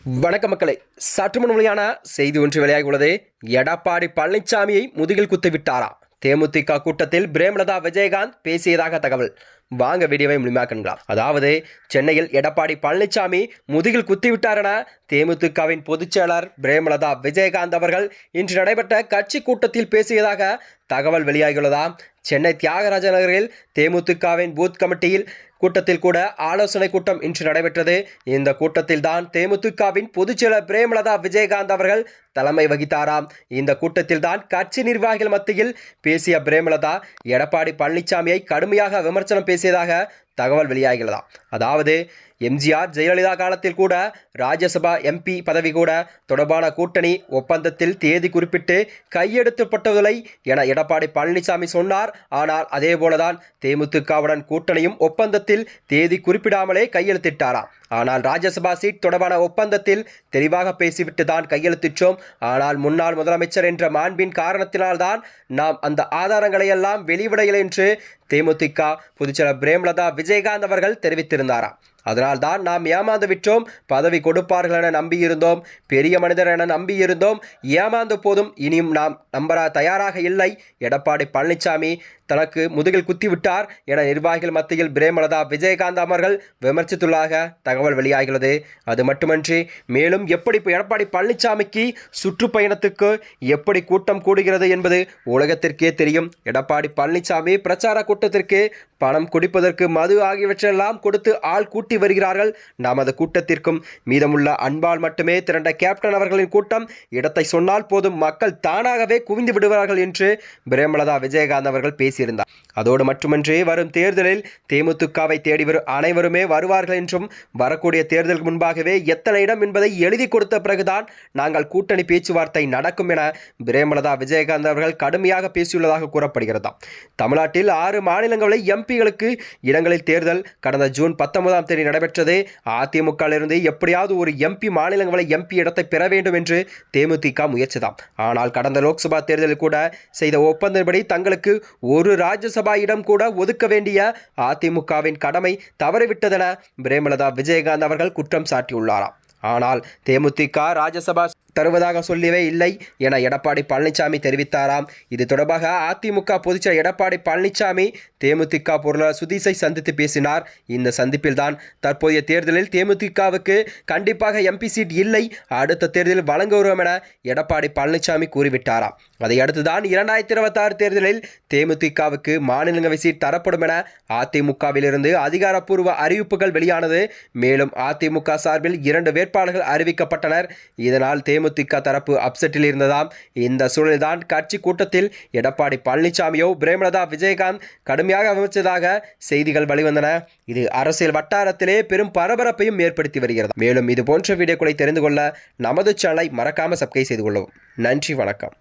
வணக்க மக்களை, சற்று முன்னிலையான செய்தி ஒன்று வெளியாகி உள்ளது. எடப்பாடி பழனிசாமியை முதுகில் குத்திவிட்டாரா? தேமுதிக கூட்டத்தில் பிரேமலதா விஜயகாந்த் பேசியதாக தகவல். வாங்க வீடியோவை முழுமையாக காணலாம். அதாவது, சென்னையில் எடப்பாடி பழனிசாமி முதுகில் குத்திவிட்டார் என தேமுதிகவின் பொதுச்செயலாளர் பிரேமலதா விஜயகாந்த் அவர்கள் இன்று நடைபெற்ற கட்சி கூட்டத்தில் பேசியதாக தகவல் வெளியாகியுள்ளதாம். சென்னை தியாகராஜ நகரில் தேமுதிகவின் பூத் கமிட்டியில் கூட்டத்தில் கூட ஆலோசனை கூட்டம் இன்று நடைபெற்றது. இந்த கூட்டத்தில் தான் தேமுதிகவின் பொதுச்செயலர் பிரேமலதா விஜயகாந்த் அவர்கள் தலைமை வகித்தாராம். இந்த கூட்டத்தில் தான் கட்சி நிர்வாகிகள் மத்தியில் பேசிய பிரேமலதா எடப்பாடி பழனிசாமியை கடுமையாக விமர்சனம் பேசியதாக தகவல் வெளியாகிறதாம். அதாவது, எம்ஜிஆர் ஜெயலலிதா காலத்தில் கூட ராஜ்யசபா எம்பி பதவி கூட தொடர்பான கூட்டணி ஒப்பந்தத்தில் தேதி குறிப்பிட்டு கையெழுத்தப்பட்டதில்லை என எடப்பாடி பழனிசாமி சொன்னார். ஆனால் அதேபோலதான் தேமுதிகவுடன் கூட்டணியும் ஒப்பந்தத்தில் தேதி குறிப்பிடாமலே கையெழுத்திட்டாராம். ஆனால் ராஜ்யசபா சீட் தொடர்பான ஒப்பந்தத்தில் தெளிவாக பேசிவிட்டு தான் கையெழுத்திட்டோம். ஆனால் முன்னாள் முதலமைச்சர் என்ற மாண்பின் காரணத்தினால்தான் நாம் அந்த ஆதாரங்களை எல்லாம் வெளிவிடவில்லை என்று தேமுதிக பொதுச்செயலர் பிரேமலதா விஜயகாந்த் அவர்கள் தெரிவித்திருந்தாராம். அதனால்தான் நாம் ஏமாந்து விட்டோம், பதவி கொடுப்பார்கள் என நம்பியிருந்தோம், பெரிய மனிதர் என நம்பியிருந்தோம், ஏமாந்து போதும், இனியும் நாம் நம்ப தயாராக இல்லை. எடப்பாடி பழனிசாமி தனக்கு முதுகில் குத்திவிட்டார் என நிர்வாகிகள் மத்தியில் பிரேமலதா விஜயகாந்த் அவர்கள் விமர்சித்துள்ளாக தகவல் வெளியாகிறது. அது மட்டுமன்றி, மேலும் எப்படி எடப்பாடி பழனிசாமிக்கு சுற்றுப்பயணத்துக்கு எப்படி கூட்டம் கூடுகிறது என்பது உலகத்திற்கே தெரியும். எடப்பாடி பழனிசாமி பிரச்சார கூட்டத்திற்கு பணம் குடிப்பதற்கு மது ஆகியவற்றெல்லாம் கொடுத்து ஆள் கூட்டி வருகிறார்கள். நமது கூட்டத்திற்கும் மீதமுள்ள அன்பால் மட்டுமே திரண்ட கேப்டன் அவர்களின் கூட்டம் இடத்தை சொன்னால் போதும், மக்கள் தானாகவே குவிந்து விடுவார்கள் என்று பிரேமலதா விஜயகாந்த் அவர்கள் பேசியிருந்தார். அதோடு மட்டுமின்றி, வரும் தேர்தலில் தேமுதிகவை தேடி வரும் அனைவருமே வருவார்கள் என்றும், வரக்கூடிய தேர்தலுக்கு முன்பாகவே எத்தனை இடம் என்பதை எழுதி கொடுத்த பிறகுதான் நாங்கள் கூட்டணி பேச்சுவார்த்தை நடக்கும் என பிரேமலதா விஜயகாந்த் அவர்கள் கடுமையாக பேசியுள்ளதாக கூறப்படுகிறதாம். தமிழ்நாட்டில் 6 மாநிலங்களில் எம்பிகளுக்கு இடங்களில் தேர்தல் கடந்த ஜூன் 19ஆம் தேதி நடைபெற்றது. அதிமுகவிலிருந்து எப்படியாவது ஒரு எம்பி மாநிலங்களை எம்பி இடத்தை பெற வேண்டும் என்று தேமுதிக முயற்சிதான். ஆனால் கடந்த லோக்சபா தேர்தலில் கூட செய்த ஒப்பந்தப்படி தங்களுக்கு ஒரு ராஜ்யசபா இடம் கூட ஒதுக்க வேண்டிய அதிமுகவின் கடமை தவறிவிட்டதென பிரேமலதா விஜயகாந்த் அவர்கள் குற்றம் சாட்டியுள்ளாராம். ஆனால் தேமுதிக ராஜ்யசபா தருவதாக சொல்லவே இல்லை என எடப்பாடி பழனிசாமி தெரிவித்தாராம். இது தொடர்பாக அதிமுக பொதுச்செயலர் எடப்பாடி பழனிசாமி தேமுதிக பொருளாளர் சுதீஷை சந்தித்து பேசினார். இந்த சந்திப்பில் தான் தற்போதைய தேர்தலில் தேமுதிகவுக்கு கண்டிப்பாக எம்பி சீட் இல்லை, அடுத்த தேர்தலில் வழங்க வருவோம் என எடப்பாடி பழனிசாமி கூறிவிட்டாராம். அதையடுத்துதான் 2026 தேர்தலில் தேமுதிகவுக்கு மாநிலங்களவை சீட் தரப்படும் என அதிமுகவிலிருந்து அதிகாரப்பூர்வ அறிவிப்புகள் வெளியானது. மேலும் அதிமுக சார்பில் 2 வேட்பாளர்கள் அறிவிக்கப்பட்டனர். இதனால் தேமுதிக தரப்பு அப்செட்டில் இருந்ததாம். இந்த சூழலில்தான் கட்சி கூட்டத்தில் எடப்பாடி பழனிசாமியோ பிரேமலதா விஜயகாந்த் கடுமையாக விமர்சித்ததாக செய்திகள் வெளிவந்தன. இது அரசியல் வட்டாரத்திலே பெரும் பரபரப்பையும் ஏற்படுத்தி வருகிறது. மேலும் இது போன்ற வீடியோக்களை தெரிந்து கொள்ள நமது சேனலை மறக்காம சப்ஸ்கிரைப் செய்து கொள்ளவும். நன்றி, வணக்கம்.